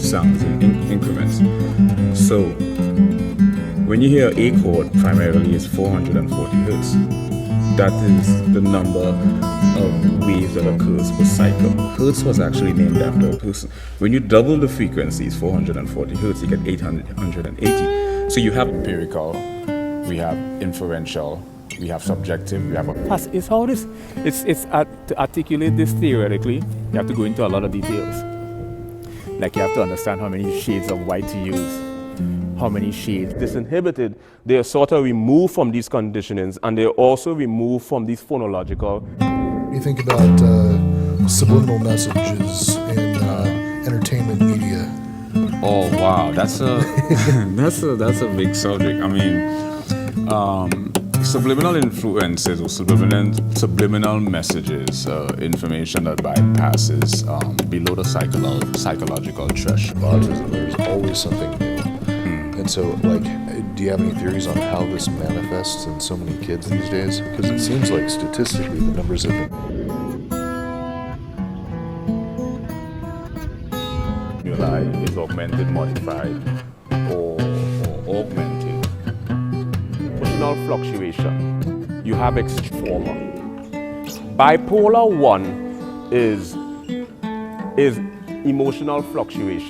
sounds in increments. So when you hear A chord, primarily is 440 hertz. That is the number of waves that occurs per cycle. Hertz was actually named after a person. When you double the frequencies, 440 hertz, you get 880. So you have empirical, we have inferential, we have subjective, we have a... It's how this, to articulate this theoretically, you have to go into a lot of details. Like you have to understand how many shades of white to use, how many shades. Disinhibited, they are sort of removed from these conditionings, and they're also removed from these phonological. You think about subliminal messages in entertainment media. Oh wow, that's a that's a big subject. I mean, subliminal influences or subliminal messages, information that bypasses below the psychological threshold. Autism, there's always something new. And so, like, do you have any theories on how this manifests in so many kids these days? Because it seems like statistically the numbers have been... Is augmented, modified, or augmented. Emotional fluctuation. You have former. Bipolar 1 is emotional fluctuation.